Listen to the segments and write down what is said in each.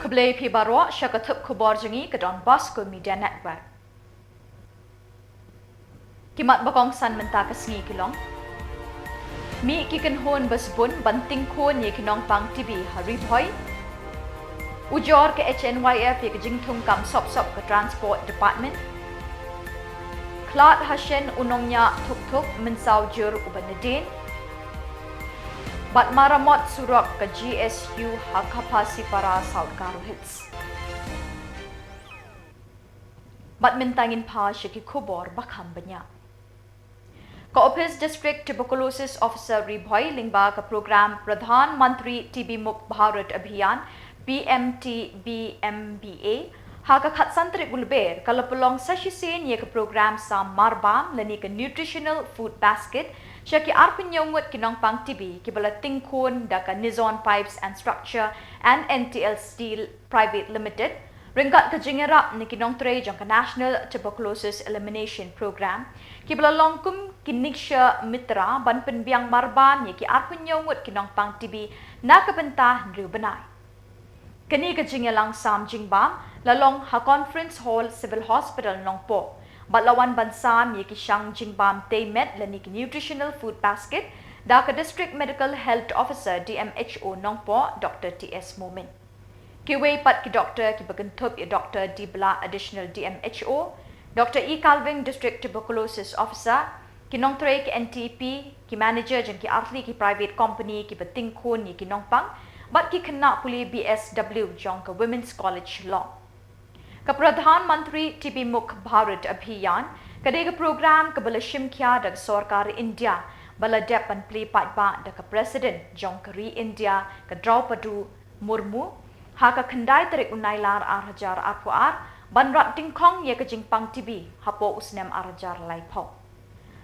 Kublai pi barwa syakatup Khuborjylla ke Donbosco Media Network. Kimat bakong san menta kesengi kilong. Mi kiken hon besbun banting kon ye kinong pang TV hari boy. Ujor ke HNYF ye ke jingtung kam sop-sop ke Transport Department. Klat hasyen unongnya tuk-tuk mensau jur ubanedin. Bat maramot surak ke GSU hakapasi para South Karo Hits. Bat mentangin pa syaki Khubor bakham banyak. Ka-Office District Tuberculosis Officer Ribhoy lingba ke program Pradhan Mantri TB Mukt Bharat Abhiyan dbmnTv haka khatsantrik Lber kalau pelong sasisen ye ke program sam marbam lani ke nutritional food basket syaki arpenyongut kinong pang TB kibala tingkon daka Nizon Pipes and Structure and NTL Steel Private Limited ringkat ke jingerap ni kinong tre jang ke National Tuberculosis Elimination Program kibala longkum kiniksya mitra ban penbiang marban ye ki arpenyongut kinong pang TB NAKA bentah nriu benai. Kini ke jingelang sam jingbam lalong ha Conference Hall Civil Hospital Nongpo. Batlawan bansam ye ki syang jingbam Teimet lani ki Nutritional Food Basket da ke District Medical Health Officer DMHO Nongpo Dr. TS Momin. Kiwei pat ki doktor ki bagentup ye Dr. Dibla Additional DMHO, Dr. E. Calving District Tuberculosis Officer, ki nong tre ki NTP, ki manager jan ki artli ki private company ki beting kon ye ki nongpang, bat ki kena puli BSW jong ke Women's College Shillong. Ke Pradhan Mantri TB Mukt Bharat Abhiyan, kadai ke program ke bala shimkya dag Sarkar India, bala depan pli patba dag ke President jong ke Ri India ke Draupadi Murmu, haka kendai terik unailar arhajar arpuar, ban rat tingkong ye ke jingpang TB, hapo usnem arhajar laipo.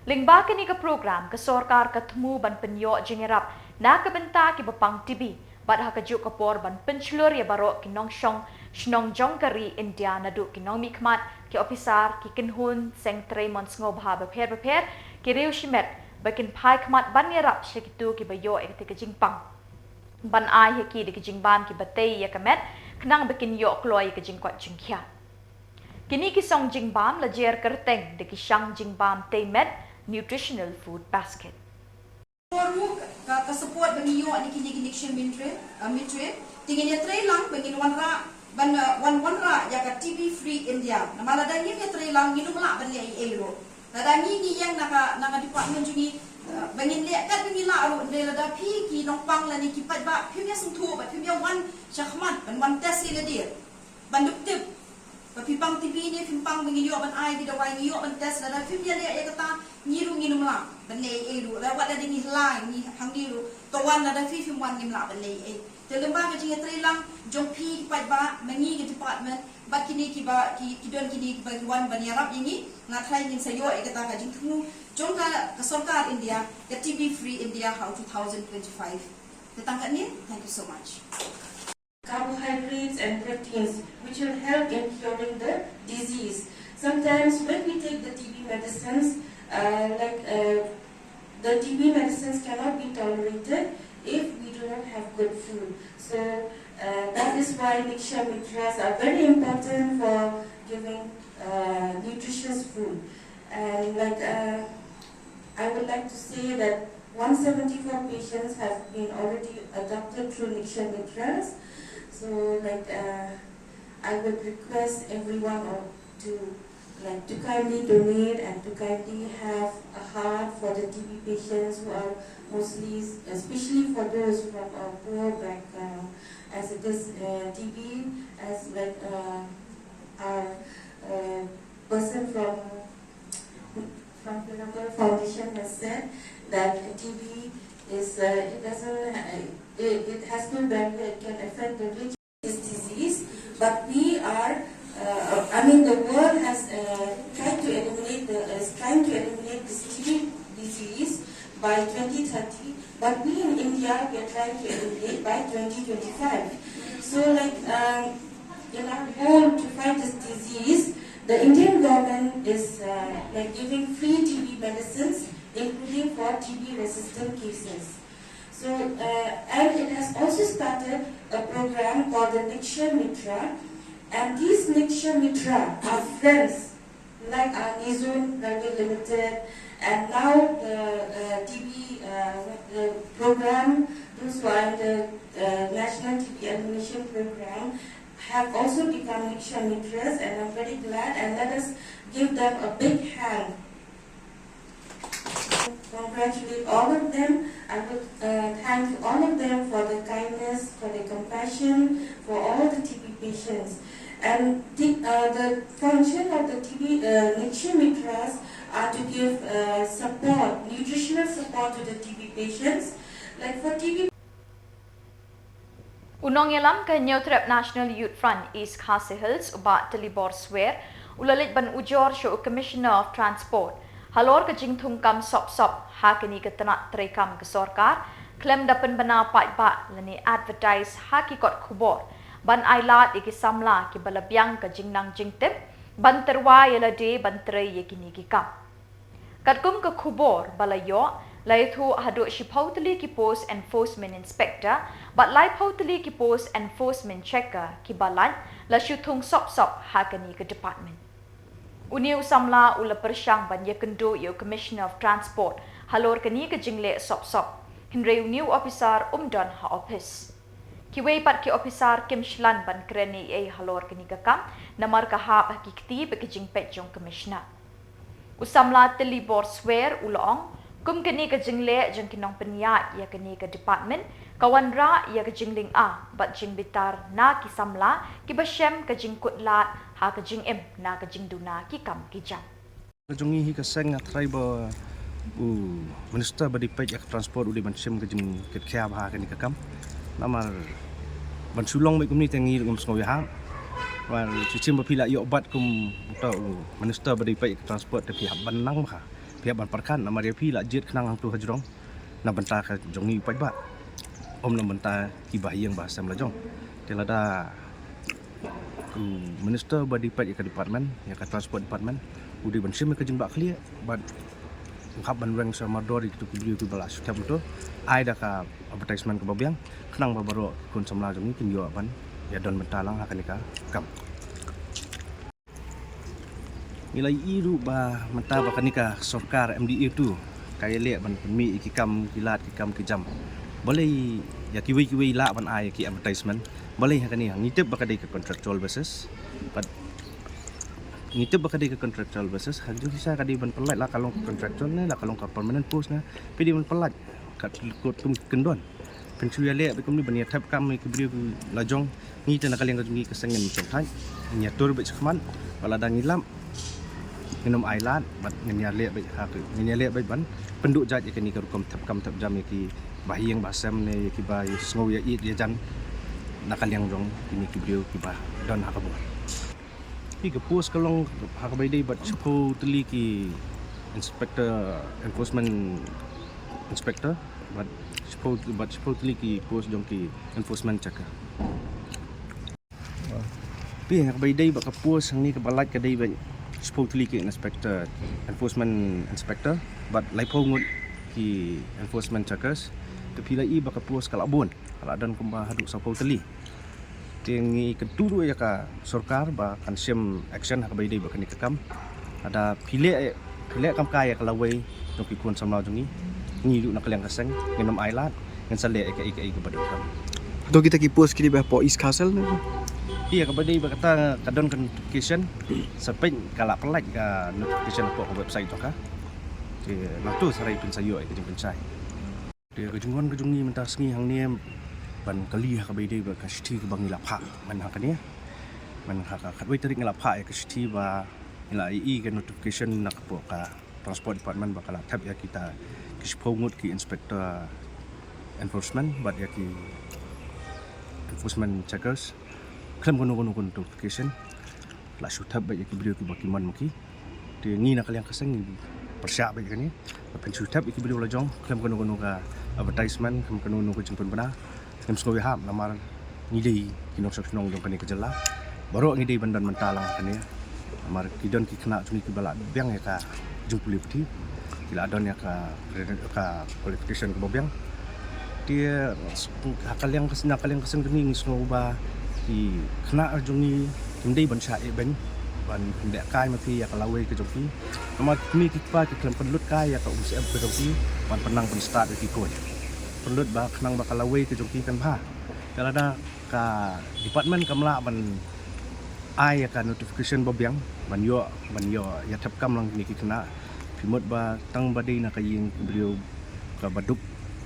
Lingba kini ke program ke Sarkar ketemu ban penyok jingerap, NAKA benta ki bepang TB, bat haka juk kapor ban penclur ye barok ki nong syong shnong jong kari India nadu ki nong mikmat ki ofisar ki kinhun seng tremon ngobha beper ki riu shimet bakin pai kmat ban yerap syikitu ki bayo ek ti ke jingpang ban ai he ki de ki jingbam ki batei ye kamet knang bakin yo kloi ke jingkwat jingkya kini ki song jingbam la jer kerteng de ki syang jingbam Teimet Nutritional Food Basket. Ka support bagi yo ni kini connection mitre tingin ya tray lang bagi wanra ban wanra ya ka TB free India namala dangi ya tray lang minum la ban le ero dangi ni yang naka department jungi bangin le kat bagi la ro de la da pi ki nong pang la ni ki pat ba pi ya sung thu ba pi ya wan shahmat ban wan test le dir ban dup tip ba pi pang TB ni pi pang bagi yo ban ai di da wai yo ban test la da pi ya le ya kata ngiru nginum la ban le ero la wa da ni la ni hang diru to wan la da fi wan ngim la ban le e te lemba ke jinga tre lang jong pi pat ba mangi ke department ba kini ki ba ki don kini ba wan ban yarap ini ngathai ngin sayo e kata ka jing thu jong ka sarkar India ke TB free India how 2025 tetangkat ni. Thank you so much. Carbohydrates and proteins which will help in curing the disease. Sometimes when we take the TB medicines, the TB medicines cannot be tolerated if we do not have good food. So that is why mixture mitras are very important for giving nutritious food. And I would like to say that 174 patients have been already adopted through mixture mitras. So I would request everyone to kindly donate and to kindly have a heart for the TB patients who are mostly, especially for those from a poor background, as it is TB, as our person from the Lber Foundation has said that TB is it has no barrier, it can affect the rich disease, but we are the world has trying to eliminate this TB disease by 2030, but we in India we are trying to eliminate by 2025. So in our goal to fight this disease, the Indian government is giving free TB medicines, including for TB resistant cases. So, and it has also started a program called the Niksha Mitra, and these Niksha Mitra are friends like our NEHU Private Limited, and now the TB program, those who are in the National TB Elimination Program, have also become Niksha Mitras, and I'm very glad, and let us give them a big hand. Congratulate all of them. I would thank all of them for the kindness, for the compassion, for all the TB patients. And the function of the TB Niksha Mitras are to give support, nutritional support to the TB patients. Like for TB. Unong yalam ke Nyotrep National Youth Front East Khasi Hills ubat Lber swear ulalit ban ujor show Commissioner of Transport halor ke jingthung kam sop ha kini ke tanak terekam ke sorkar klaim dapen bana Peit ba lani advertise ha ki kot Khubor ban ailat iki Samla ki balabyang ke jingnang jingtip ban terwa yala de ban terai ye kini ki kam katkum ke Khubor balayo Laithu haduk shipautali ki post enforcement inspector, but lai pautali ki post enforcement checker ki balan la shutung sop hakani ke department. Uniu Samla ula persyang ban ye kendo yo Commissioner of Transport halor kani ke jingle sop. Hinre uniu officer umdon ha office. Kiwei pat ki officer Kim Shlan ban kreni e halor kani ke kam namar ka hap ki kti be ki jingpet jong commissioner. Usamla Lber swear ulong kum kini ke jingle jeng kinong penyat ya kini ke department kawan ra ya ke jingling bat jing bitar na ki Samla ki bashem ke jing kutlat ha ke jing na ke jing duna ki kam ki jam jongi hi ka seng trai ba minister badi Peit ya transport udi ban shem ke jing ke kya ba ke ni ka kam namar ban Shillong mai kum ni tengi ngam sngo ya war chichim ba pila yo bat kum ta minister badi Peit transport te pi ban nang ba pihak ban parkan nama dia pi la jet kenang hang tu hajrong na benta ka jongi Peit ba om na benta ki bahiyang bahasa melajong telada minister badi Peit ya department ya ka transport department udi ban sim ka jingba clear ban khap ban reng sama dori tu ki beliau tu balas tiap betul ai da ka advertisement ke babiang kenang ba baro kun Samla jongi kin yo ban ya don benta lang ha ka kam nilai iru ba mata ba kanika sorkar MDA tu kaya lek ban pemi iki kam kilat ki kam ki jam boleh ya kiwi la ban ai ki advertisement boleh ha kani ngitip ba kadai ke contractual basis but ngitip ba kadai ke contractual basis ha ju bisa kadai ban pelat la kalong contractual ni la kalong ka permanent post na pidi ban pelat kat kot tum kendon pencuya lek bekum ni ban ya tap kam ki beri lajong ni tan kalian ka jungi kesengen macam thai nyatur be chkhman bala dang ilam minum ailan bat ngenya lek baik ha ngenya lek baik ban penduk jat ikani ka rukom thap jam iki bahiyang basam ne ki ba sngo ya it ya jan nakal yang jong ini ki beliau ki ba don ha ka bo ki ke pos kalong ha ka bai dei bat chko tli ki inspector enforcement inspector bat chko tli ki pos jong ki enforcement checker pi ha ka bai dei ba ka pos ni ka balat ka dei ba supposedly ki inspector enforcement inspector but lai pongut ki enforcement checkers te pila I baka pos kala bon kala dan kumba haduk supposedly tengi kedua ya ka sorkar ba kan sim action ha bai dei ba kan kam ada pile kam kaya kala wei to ki kun Samla jongi ni du nak liang kaseng nginum ailat ngan sale ka ka ba kam to kita ki pos ki ba po is castle iya kabadi berkata kadon notification sampai kalau pelat ka notification apa ke website tu ka di waktu sarai pensayo ke pensai dia kejungon kejungi mentah sengi hang ni ban kali ha kabadi ba ka sti ke bang lapha man ha kania man ha ka kadwai tarik lapha ya ke sti ba ila I ke notification nak po ka transport department bakal tab ya kita kispongut ki inspector enforcement bat ya ki enforcement checkers klaim kono notification la shutab ba ki beliau ki bakiman muki de ni nak yang kaseng persyak ba kan ni pen shutab ki beliau la jong klaim kono ka advertisement klaim kono ko jemput bana klaim sko ham namar ni dei ki nok sak nong jong kan ke Jylla baru ni dei bandan mentalang kan ni namar ki don ki kena cumi ki bala biang ya ka jumpuli peti kila don ya ka qualification ke bobiang dia kalian keseng ni semua ba di kena jungi hindi ban sha ben ban dek kai ma pi ya kalawe ke joki nama mi kipa ki klam pelut kai ya ka UCM ke joki ban penang pen start ki koi pelut ba kenang ba kalawe ke joki kan pha kalau ada ka department kamla ban ai ka notification bobyang ban yo ya thap kam lang ni ki kena pimot ba tang badi na kaying beliau ka baduk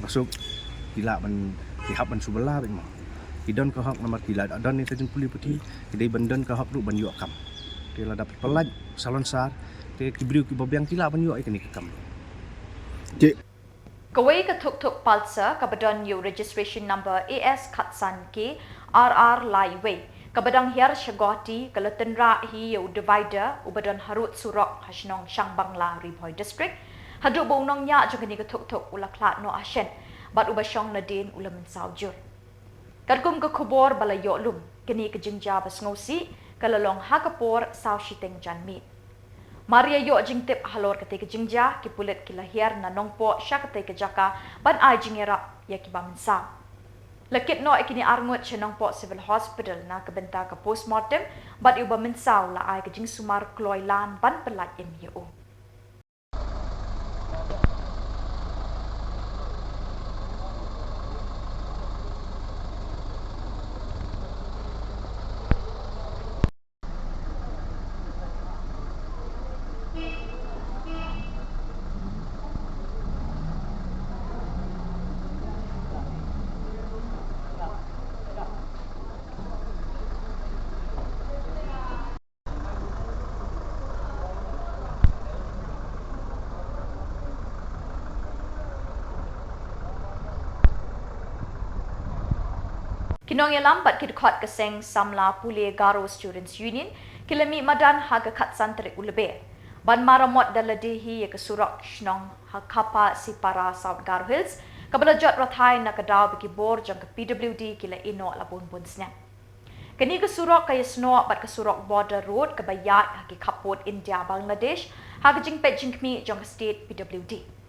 masuk gila ban dihap ban subala ben ma idon ka hak nama gila adon ni tajun puli putih idai bandon ka hak ru ban yo kam dia dapat pelaj salon sar dia kibriu ki bobyang gila ban yo ai kini kam Cik, Kawai ka tuk-tuk palsa kabadon yu registration number AS Katsan K RR Laiway kabadang hiar syagoti kalatenra hi yu divider ubadon harut surok hasnong Shang Bangla Ripoy District hadru bongnong nya jengani ka tuk-tuk ula klat no ashen bat ubashong nadin ula mensaujur kadkum ka Khubor balayo lum kini ka jingja basngosi kalalong hakapor saw shiteng janmit Maria yo jingtip halor kate ke jingja ki pulet ki lahir na nongpo sya kate ke jaka ban ai jingera ya ki bamensa. Lakit no ikini arngut cha nongpo civil hospital na kebenta ka postmortem bat yu bamensa la ai ke jing sumar kloi lan ban pelat NEHU. Kinong yalam bat kidkot keseng Samla Pule Garo Students Union kilami madan haga katsan terik Lber. Ban maramot daladehi ya kesurok shnong hakapa sipara South Garo Hills kabalajot rathai na kadaw bagi bor jang ke PWD kila ino labun bunsnya. Kini kesurok kaya sno bat kesurok border road kebayat haki kapot India Bangladesh haga jing pet jing kmi jang ke state PWD.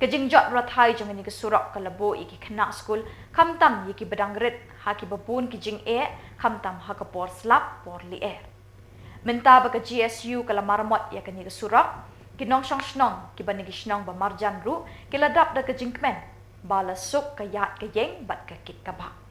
Kejingjot rathai jang ini kesurok kalabo iki kena school kamtam yiki bedang red haki babun kijing kamtam hakapor slap por li Menta baka GSU kala marmot ya kani kesurok kinong shong shnong kibani kishnong ba marjan ru kiladap da kejingkmen bala suk kayat kayeng bat kakit kabak.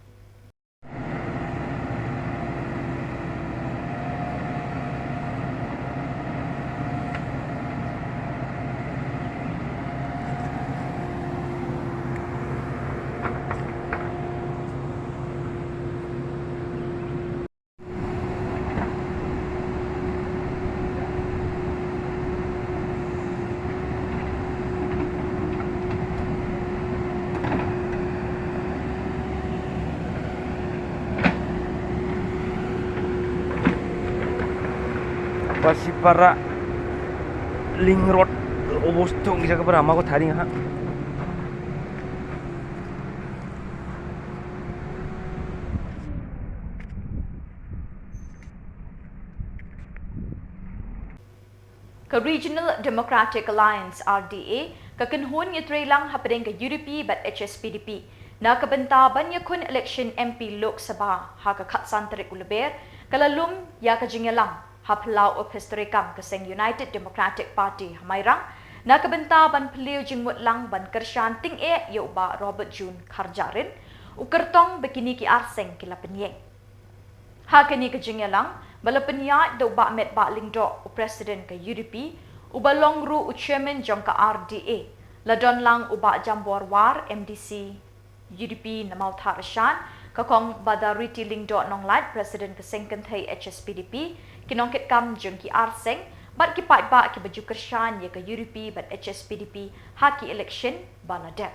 Pasti para link road Bosco bisa ke berama ko tadi ha. Ka Regional Democratic Alliance RDA kakenhun yatrelang hapadeng ka UDP bat HSPDP na kabentaban yakun election MP Lok Sabha ha ka katsan terik Lber kalalum ya ka jingelang haplau of historikam keseng United Democratic Party hamairang na kabentaban peliu jingmut lang ban kershan ting ya uba Robert June Kharjarin ukertong bekini ki arseng kila penyeng ha kini ke jingelang bala penya do ba met ba lingdo u president ke UDP uba longru u chairman jong ka RDA ladon lang uba jambor war MDC UDP namau tharashan kakong badariti lingdo nong light president ke sengkenthai HSPDP kinongkit kam jeng ki arseng bat ki pai ba ki baju kershan ya ke UDP bat HSPDP haki election banadep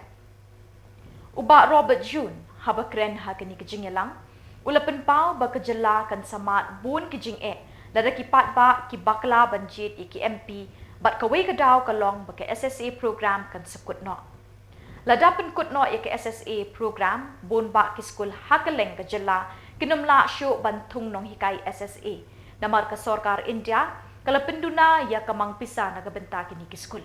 uba Robert June haba kren ha kini ke jingelang ulapen pau ba ke Jylla kan samat bun ki jing lada ki pat ba ki bakla banjit ki MP bat kawai ke daw kalong ba ke SSA program kan sekut no lada pen kut no ya ke SSA program bun ba ki skul hakeleng ke Jylla kinumla syo bantung nong hikai SSA namar ka Sorkar India kala penduna ya kamang pisa na gabenta kini ki skul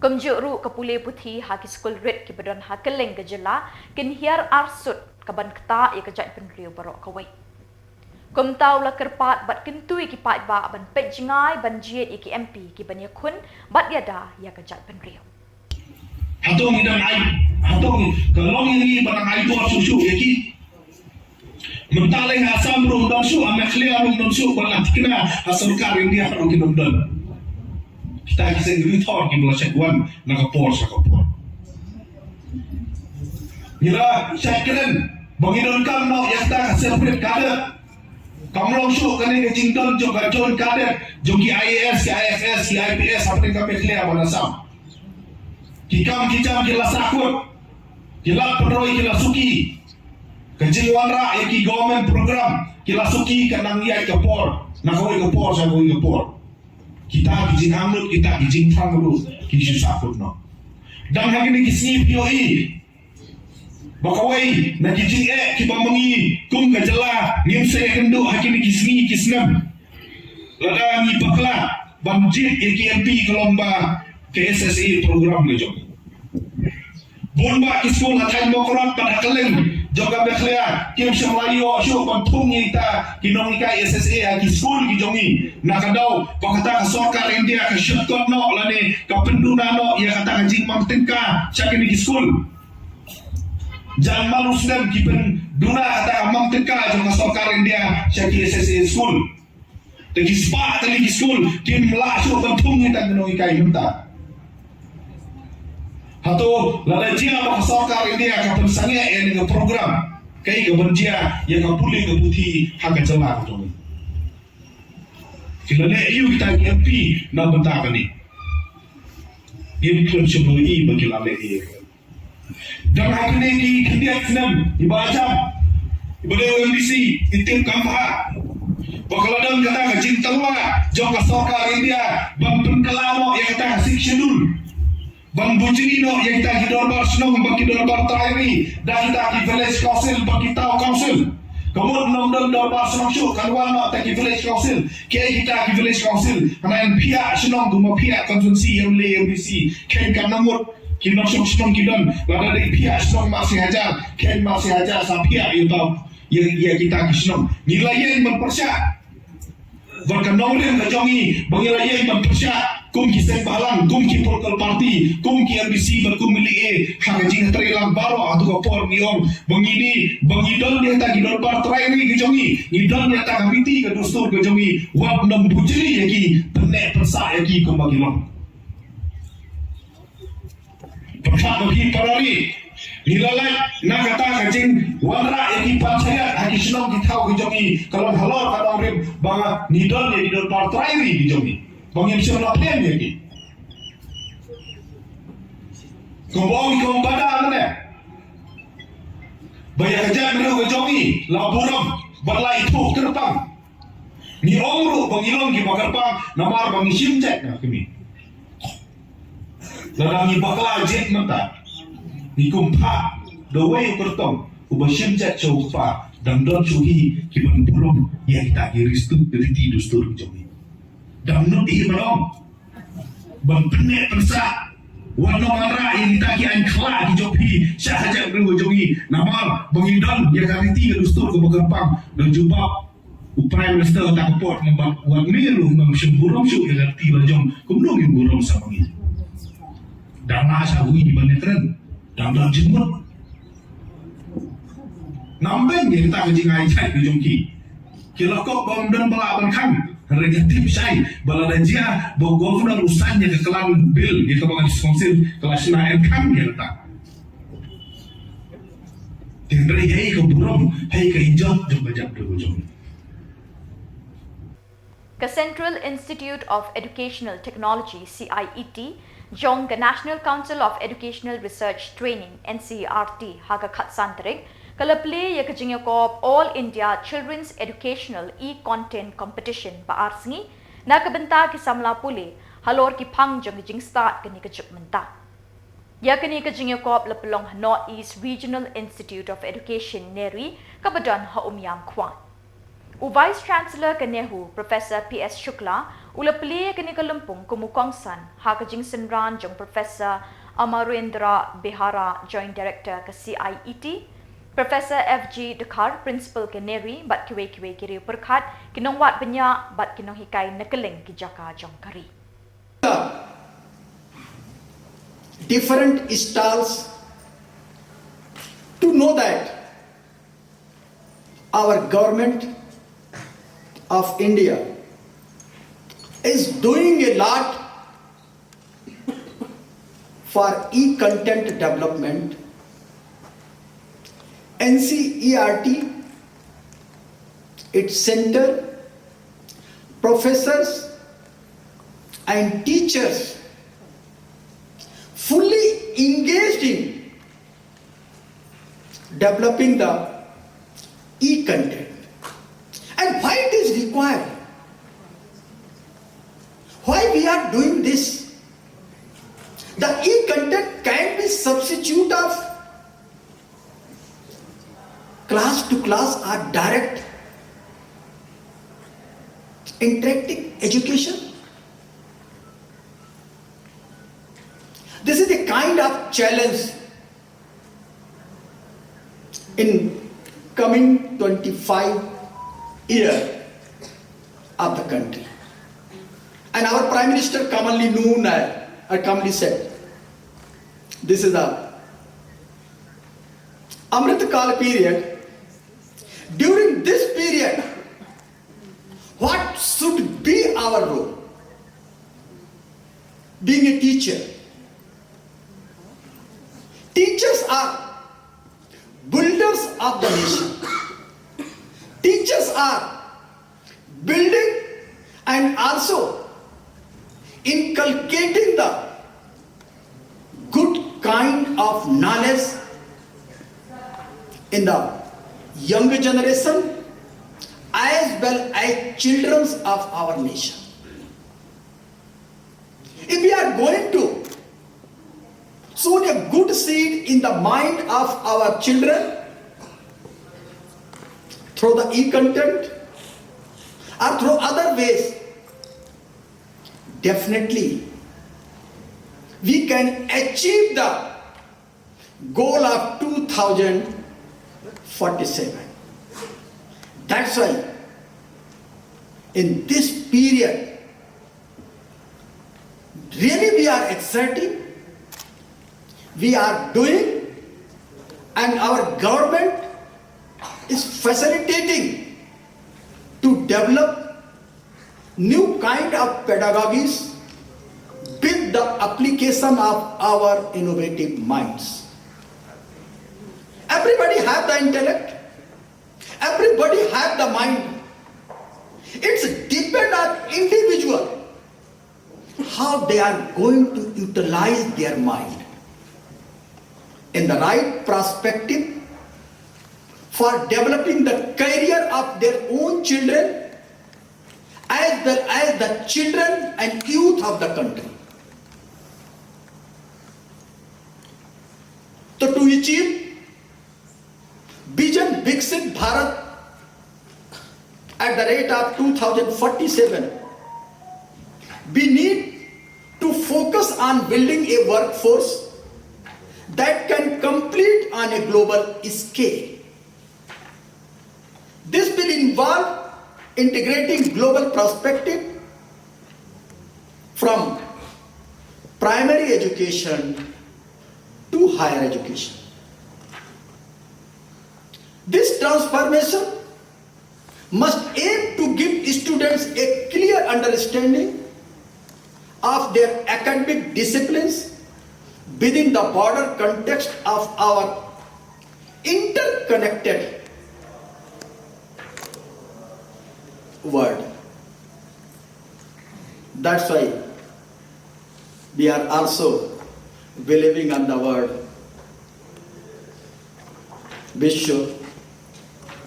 Kumjuru kapule puthi haki skul rit ki badon hakeleng ke Jylla kin hiar arsut kaban kta ya kejat penriu barok kawai. Kum tau la kerpat bat kentui ki pat ba ban pet jingai ban jiet iki MP ki ban yakun bat yada ya kejat penriu. Hatong idang ai, hatong kalau ini batang ai tu susu yaki. Mentaleng asam rum dan su, Meghalaya rum dan su, balat kena asal karin dia orang kita dan. Kita kisah retor kita belasah wan nak Khubor sa Khubor. Jylla syakren bangidon kam no yakta separate kada. Kamlong su kani ke cinton jong gajon kada jong ki IAS, ki IFS, ki IPS apa ni kami Meghalaya manasam. Kikam kicam Jylla sakut. Jylla peroi Jylla suki. Kejiluan rakyat ki government program Jylla suki kanang iya Khubor. Nak Khubor sa Khubor. Kita kijing hamlut, kita kijing tanglut, kisah sakut no. Dan hari ini kisah POE. Bakawai, nak kijing kita mengi, kum Jylla, ngim saya kendu hari ini kisah lada ngi bakla, banjir MP kelomba KSSE program le jom. Bonba kiskul hatai mokorat pada keleng. Joga Meghalaya, kim Samla syo pantung ita kinong ika SSA ki school ki jongi nakadaw pakata ka sarkar India ka shortcut no lani ka penduna no ya kata ka jing mamtenka sa kini ki school jan malus dem ki penduna kata ka mamtenka jong ka sarkar India sa ki SSA school te ki spa tali ki school kim la syo pantung ita kinong ika imta Hato lada jia ba sarkar India ka pensange yang program kai ka banjia yang ka puli ka puthi haka Jylla ko ni. Kila NEHU kita MP na benta kani. Ini prinsip ini bagi NEHU. Dan hari ini kendiat senam ibadah ibadah OMDC itim kamha. Bakal ada kata jin talwa jong ka sarkar India bang penkelamo yang kata sikshedul. Bang Bujini no yang kita hidorbar senong bagi dorbar trairi dan kita di village council bagi tahu council. Kemudian nom dorbar senong syuk kalwan no tak di village council. Kaya kita di village council karena pihak senong guma pihak konsumsi yang le MDC. Kaya kan nomor kita senong kidon lada dari pihak senong masih hajar. Kaya masih hajar sa pihak yang tahu yang kita senong. Nilai yang mempersyak. Bahkan nomor yang kejongi bangilai yang mempersyak. Kum ki sembalang, kum ki political party, kum ki MBC berkum milik hang jing terilang baro atu Khubor niong bangini bangidon dia tak gidon bar trai ni kejongi ngidon dia tak kamiti ke dustur kejongi wab nom bujeli yaki penek persa yaki kum bagilong persa bagi parari nilalai nak kata kajing wara yaki panchayat haki senong kitau kejongi kalau halor kada orang banga nidon dia gidon bar trai ni kejongi Bangin siya na plan yaki. Kumbong kong bada mana? Bayar kerja menu kejongi, laburam, balai itu kerpang. Ni omru bangilong ki bakarpang, namar bangi simjet na kami. Ladang ni bakla jet mata. Ni kumpa, dawai kertong, ubah simjet cawpa, dan don suhi ki bangburam, ya kita kiristu dari tidustur kejongi. Damnut ihrong bang penek persa warna mara yang ditagi angkla di jopi sahaja berwujungi nama bangidon yang kali tiga dustur ke Bagapang dan jumpa Prime Minister tak Khubor membuat miru memsemburong syuk yang arti berjong kemudian yang burung sama ini dan masa hui di banetren dan jemut nambeng yang kita kejingai cai di jongki kila kok bang dan balaban kan negatif saya balada dia bawa governor usannya ke kelan bil di kebangan diskonsil kelas naik kan dia letak tinggal hai ke burung hai ke hijau jom jom Ke Central Institute of Educational Technology CIET jong ke National Council of Educational Research Training NCERT haga khatsantarik Kalaple ya kejingya kop All India Children's Educational E-Content Competition paarsingi na kabenta ki Samla pule halor ki phang jong jing start kani kejup menta. Ya kani kejingya kop lapelong North East Regional Institute of Education NEHU kabadan ha umyam kwan. U Vice Chancellor ke NEHU, Professor P.S. Shukla, ula pelia ke ni Kalumpung kumukongsan, ha ke Jingsen Ran jong Professor Amarendra Behara, Joint Director ke CIET, Professor F.G. Dekar, Principal ke NERI, bat kiwe-kiwe kiri perkat, kinong wat banyak, bat kinong hikai nekeling ki jaka jong kari. Different stalls to know that our government of India is doing a lot for e-content development. NCERT, its center, professors and teachers fully engaged in developing the e-content. And why it is required? Why we are doing this? The e-content can be substitute of class to class or direct interactive education. This is the kind of challenge in coming 25 years of the country. And our Prime Minister commonly said, this is the Amrit Kal period. During this period, what should be our role? Being a teacher. Teachers are builders of the nation. Teachers are building and also inculcating the good kind of knowledge in the younger generation as well as children of our nation. If we are going to sow a good seed in the mind of our children through the e-content or through other ways, definitely we can achieve the goal of 2047. That's why in this period, really we are exerting, we are doing, and our government is facilitating to develop new kind of pedagogies with the application of our innovative minds. Everybody have the intellect, everybody have the mind. It's depend on individual how they are going to utilize their mind in the right perspective for developing the career of their own children as well as the children and youth of the country. So to achieve Vision Viksit Bharat at the rate of 2047, we need to focus on building a workforce that can compete on a global scale. This will involve integrating global perspective from primary education to higher education. This transformation must aim to give students a clear understanding of their academic disciplines within the broader context of our interconnected world. That's why we are also believing on the word Vishwa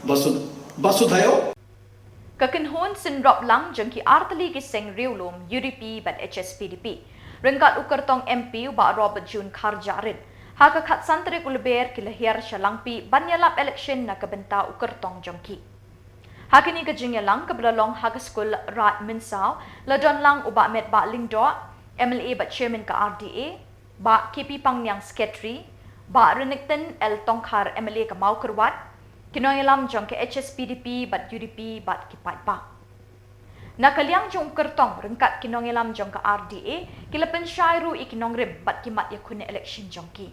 Vasudhayo. Kakinhon sin drop lang jengki artali ki seng riulum UDP bat HSPDP. Rengkat ukertong MP ba Robert June Khuborjylla. Haka kat santri Lber ki lahir Shillong banyalap election na kabenta ukertong jengki. Hakini ka Jylla ka belalong haga skul rat minsau la don lang uba met ba lingdo MLA ba chairman ka RDA ba KP Pangyang secretary ba Renekten El Tongkhar MLA ka Maukerwat kinongelam jong ke HSPDP bat UDP bat ki Peit ba nakaliang jong kertong rengkat kinongelam jong ka RDA kila pensyairu ikinongrim bat ki mat yakune election jong ki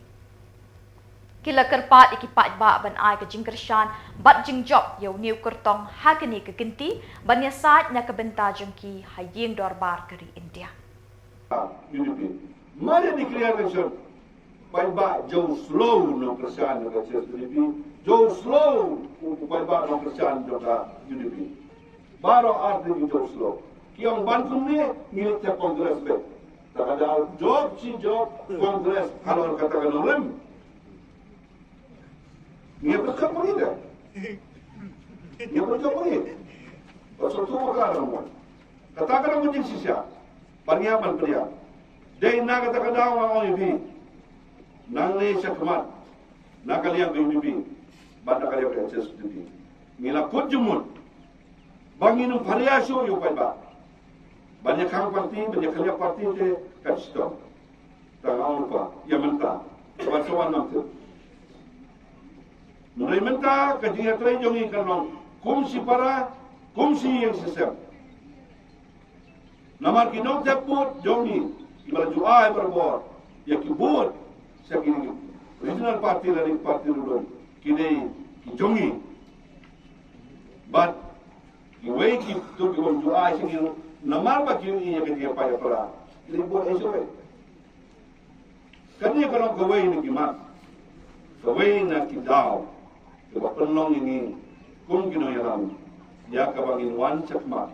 kila kerpat iki Peit ba ban ai ka jingkershan bat jingjob yo new kertong hakini ka genti ban ya sat nya ka benta jong ki hayeng dorbar kari India UDP mari declare election Peit ba jauh slow no kerjaan dengan HSPDP jauh slow untuk Peit ba no kerjaan dengan UDP baru arti jauh slow kiong bantu ni milik kongres be tak ada job si job kongres kalau katakan orang dia bercakap begitu. Dia bercakap begitu. Pasal tu perkara semua. Katakan orang jin sisa. Paniaman pria. Dia nak katakan orang ini. Nang ni sakmat. Nak kalian ini. Banda kalian proses ini. Mila kut jumun. Bangin variasi yo Peit ba. Banyak kang parti, banyak kalian parti je kat situ. Tak apa. Ya mentah. Kawan-kawan nanti. Mereka kajian terakhir jongi kanong kumsi para kumsi yang sistem. Namar kinong teput jongi ibarat juai berbor ya Khubor sekini regional party dari parti rudon kini jongi. But kiway ki tu kiwang juai sekini namar ba kiwi ya kajian paya para libur esok. Kani kanong kaway ni kimat kaway na kidaw. Sebab penong ini kung ginoyalam ya kabangin wan cakma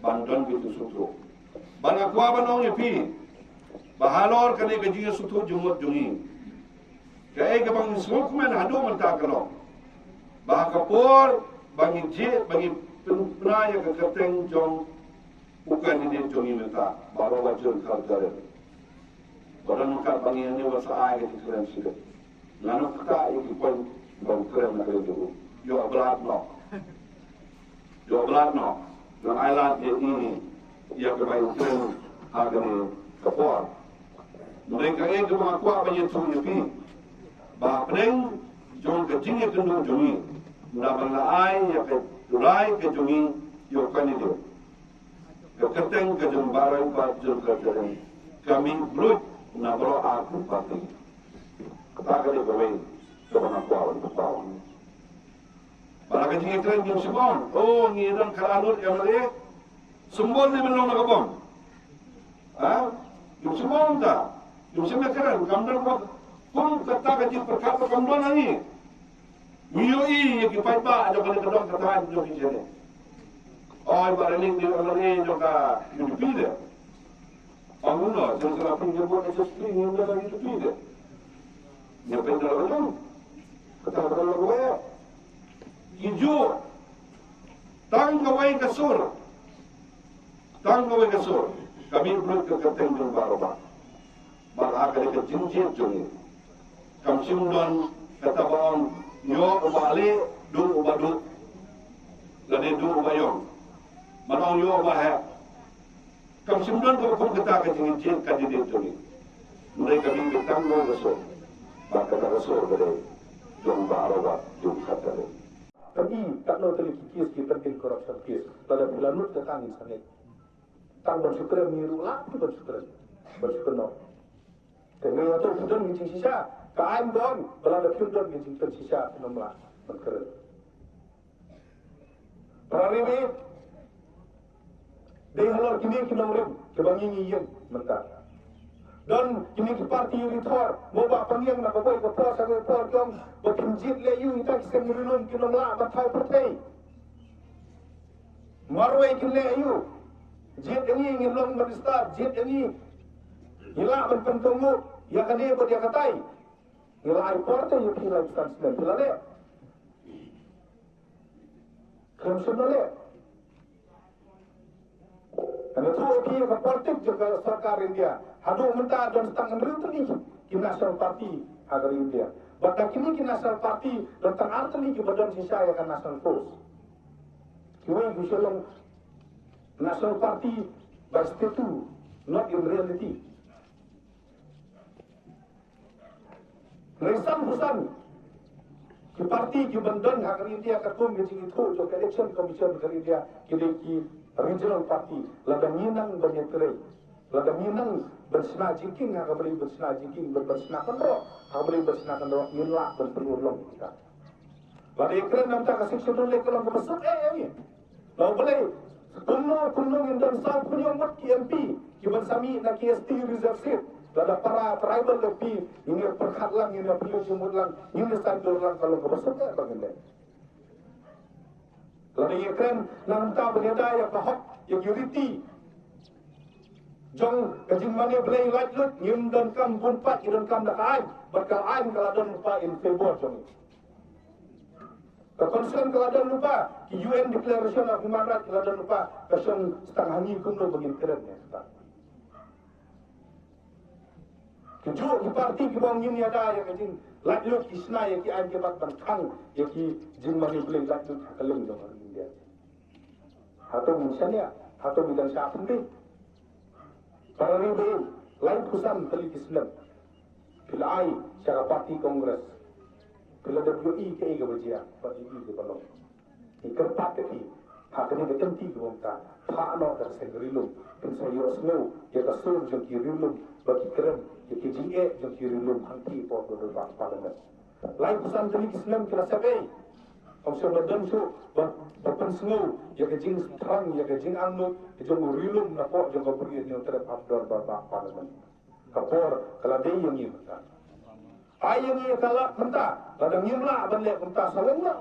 bandon gitu sutro bana kwa banong yepi bahalor kani gajinya sutro jumut jungi kay kabangin smokeman hado man takalo bah kapor bangin jit bangin penaya ke keteng jong bukan ini jungi menta baru wajur kaljaran badan kat bangin ni wasa ai ke keren sidat nanu kata iki pon bang keren nak itu, yo berat no, dan island ini, ia kebaik keren agak Khubor. Mereka ini mengaku apa yang sudah dipi, bahkan jong kecingnya kena jongi, nampang lain ya ke durai ke jongi, yo kan itu, keteng ke jong barai pat jong kerjaan, kami belut nabro aku pati, kata kali kebaik. Kebanyakan kawan. Para kecil keren jom sebon. Oh, ni dan kalanur yang mereka sembol ni belum nak bom. Jom sebon tak. Jom sebon keren. Kamdan kau pun kata kecil perkara kamdan lagi. Miyoi yang Peit ba ada kali kedong katakan jom di sini. Oh, ibarat ni dia orang juga UDP dia. Anguna, sesuatu yang buat SSP yang ada UDP dia. Yang pendek orang. Kata orang gawai, hijau, tang gawai kasur, kami belum ketemu dengan baroba, malah kali kejinjit joni, kami simdon kata bawang, yo ubali, du ubadu, lade du ubayong, manong yo ubahaya, kami simdon kau kata kejinjit kandidat joni, mereka kami ketemu kasur, maka kasur berdei. Jom bahawa jom kata dia. Tapi tak nak terlihat kes kita penting korupsi kes. Pada bulan Mac datang insanit. Tang bersyukur miru lah, bersyukur no. Kerana itu sudah mencing sisa. Kain don, kalau ada sudah mencing sisa nomor berkerja. Perari dia halal kini nomor kebangi yang mentah. Dan ini parti yang ditor, mobak panjang nak boy ke pos sampai pos jom berkinjit leyu kita kisah merulun kita melak batai pertai. Marwai kita leyu, jit ini ingin long beristar, jit ini hilak berpentungu, ya kan dia berdia katai. Hilak air partai yang hilak besar sedang hilak le. Kemsun le. Karena tu dia ke partai juga sarkar India. Hadu mentah dan setang menteri ki National Party agar India. Batak kini ki National Party tentang arti ki badan sisa ya kan National Force. Kiwai ku Shillong National Party by statute, not in reality. Resan busan ki parti ki bandon hak India ka kom ki itu jo election commission ka India ki regional party lada minang banyetre lada minang bersna jingking hak beli bersna jingking bersna kandro hak beli bersna kandro yunla berpelulong kita lada ekran nam ta ka section le ka lang besuk ni law boleh kuno indon sa punyo mat ki MP ki bersami na ki ST reserve seat lada para tribal lebih ini perkat lang ini perlu jumut lang ini standar lang kalau kebesar bagaimana lada ekran nam ta benda ya kahok ya unity jong kajing mane belai light lut nyum don kam pun pat don kam dak ai bakal ai kalau don lupa in favor jong concern kalau don lupa ki UN declaration of human rights kalau don lupa kasong setengah ni kumno bagin keren ya kita kejuk ki parti ki bang yin ya da ya kajing light lut isna ya ki ai ke bat bangkang ya ki jing mane belai light lut kaleng jong India atau misalnya atau bidang siapa ni para ribu lain pusat telik Islam bila ai cara parti kongres bila WE ke Khuborjylla parti ke balong ikut parti hak ni berhenti ke bangsa hak no dari segerilum pensayur semua ya kasur jom kirilum bagi keren ya KGA jom kirilum hanti por berbang parlimen lain pusat telik Islam kena sabai Kamsyo badan so bapan sengaw ya kajing terang ya kajing anu jong rilum na po jong kapuri ni terap abdor baba parlimen kapor kala day yang ni mata ay yang ni kala mata ladang yimla banle mata saleng la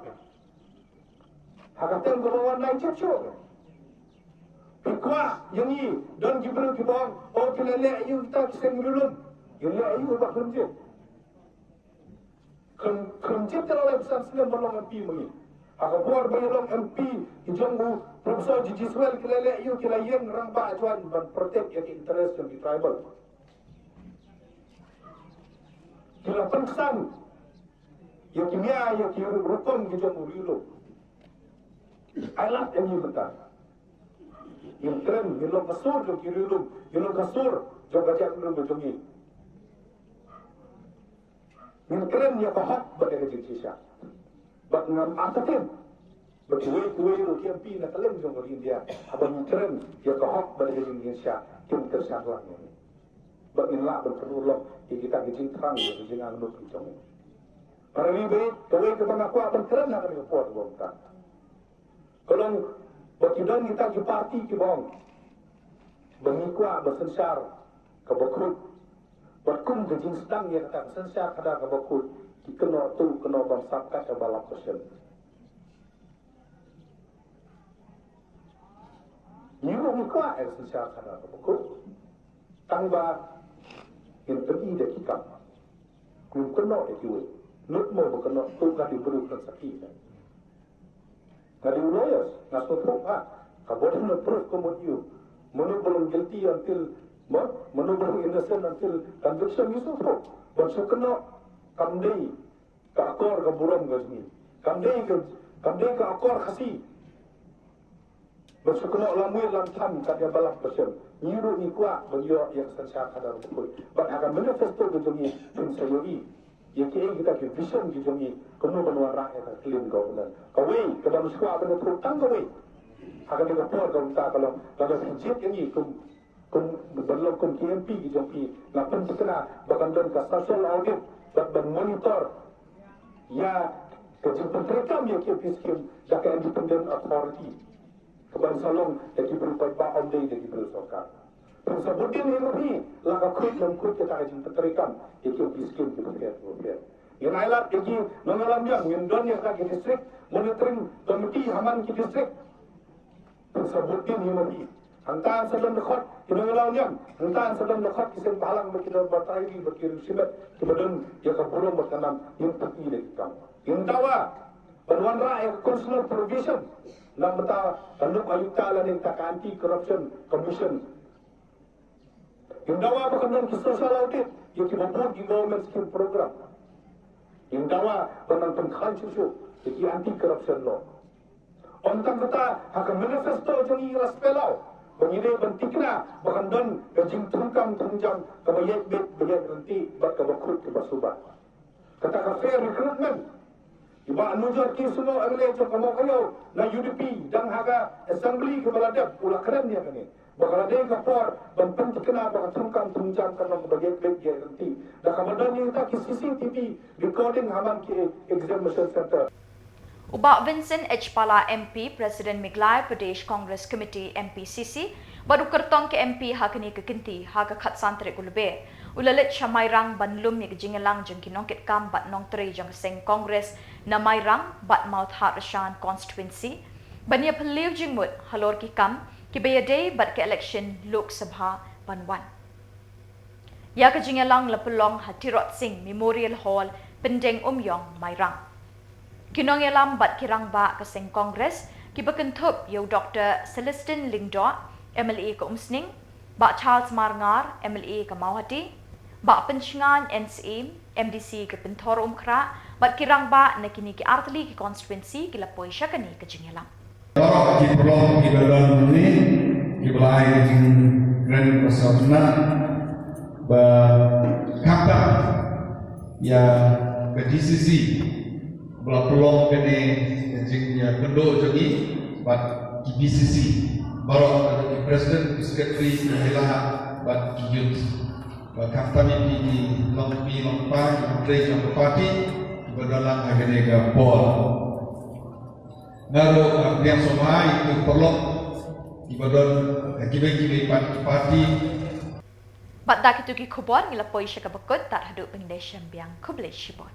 hakaten ko bawan nai checho pikwa yang ni don gibru kibong o kilale ayu kita kiseng rilum yule ayu ba khunje kerja terlalu besar sekali melong MP mengi. Khubor bayalong MP hijau Profesor Jiswel kelele yu kelayen rangba ajuan ban protect yang interest yang tribal. Kila pengsan yang kimia yang rukun hijau murilu. Alat yang betul. Yang keren yang kasur yang kirilu yang kasur yang gajah belum berjungi. Min keren ya kahak bagi kejing sisa. Bak ngam atatin. Berkuai lu KMP na kalem jong India. Abang keren ya kahak bagi kejing sisa. Kim tersalah ni. Bak inla berperulong kita kejing terang ya kejing anu kejong. Para ribe kawai ke pengaku abang keren nak kami report bangsa. Kalau bakidan kita ke parti ke bang. Bangikwa bersensar kebekrut berkum kejing sedang yang kata sensar kada kabakul kena tu kena bangsa kata balap person nyuruh muka sensar kada kabakul tangba yang pergi dah kita kun kena dikiwe nut mo kena tu kada diberi sakit kada lawyers nasul ha kabodan proof kemudian menu belum guilty until menurut innocent until conviction itu so bangsa kena kamdei ke akor ke buram gazmi kamdei ke akor khasi bangsa kena lamui lantam kat dia balap person nyiru ikwa beliau yang sensar kadar betul but akan manifesto ke jongi pensayoi yang kita ke vision ke jongi kena benuan rakyat clean government kawai ke dalam sekolah ada terutang kawai akan dia por kalau hijab yang ni berlaku KMP JP lapan terkena bahkan dan ke social audit dan monitor ya kejimpan terekam ya KMP skim jaka independent authority keban salong yang diberi bahan day yang diberi sokar tersebutnya ni lebih langkah kut dan kut kita kejimpan terekam ya KMP skim diberi yang ailat yang mengalami yang don yang kaki distrik monitoring komiti haman ki distrik tersebutnya ni lebih hantaran sedang dekat kita ngelaunya hantaran sedang dekat kisah balang kita bertairi berkirim silat kemudian dia keburung bertanam yang pergi dari kita yang tawa penuan rakyat consular provision nak betah tanduk ayuta lah yang tak anti corruption commission yang tawa berkenaan kisah social audit yang kita buat di government scheme program yang tawa berkenaan pengkalan susu yang anti corruption law Ontang kata hak manifesto jangi raspelau. Bangide bentikna bahkan don kajing tungkam tungjang kabayet bet bayet nanti bat kabakrut ke basuba. Kata ka fair recruitment. Iba anujar ki suno agle jo kamo kayo na UDP dan haga assembly ke baladap ulah keren dia kani. Bakal ada yang kapor dan pentikna bahkan tungkam tungjang kana kabayet bet bayet nanti. Dah kabadan ni kita ki CCTV recording haman ki examination center. Ubak Vincent H. Pala MP, Presiden Meghalaya Pradesh Congress Committee MPCC, baru kertong ke MP hakani kekinti haka khat santri Lber. Ulalit Shamairang banlum ni kejingelang jeng kinongkit kam bat nong tri jeng seng Congress na Mairang bat Mount Harshan constituency. Bania peliu jengmut halor ki kam ki bayade bat ke election Lok Sabha banwan. Ya kejingelang lepelong Hatirot Singh Memorial Hall Pendeng Umyong Mairang. Kinong yalam bat kirang ba kaseng Kongres ki bekentup yo Dr. Celestin Lingdo MLA ke Umsning, ba Charles Marngar MLA ke Mauhati, ba Pencingan NCA MDC ke Pentor Umkra, bat kirang ba na kini ki Artli ki constituency ki lapoi syakani ke Jingyalam. Orang ki pelong ki dalam ni ki belai jing grand pasarna ba kata ya ke DCC belah pelong kene jingnya kendo jogi bat ki BCC baru ada ki presiden secretary Jylla bat ki youth bat kapten ni lompi lompa ki jong parti berdalam agene ga pol ngaro yang somai itu pelong ki badon ki parti Bat dak itu ki Khubor ngilapoi syaka bekut tak haduk pengdesam biang Khuborjylla.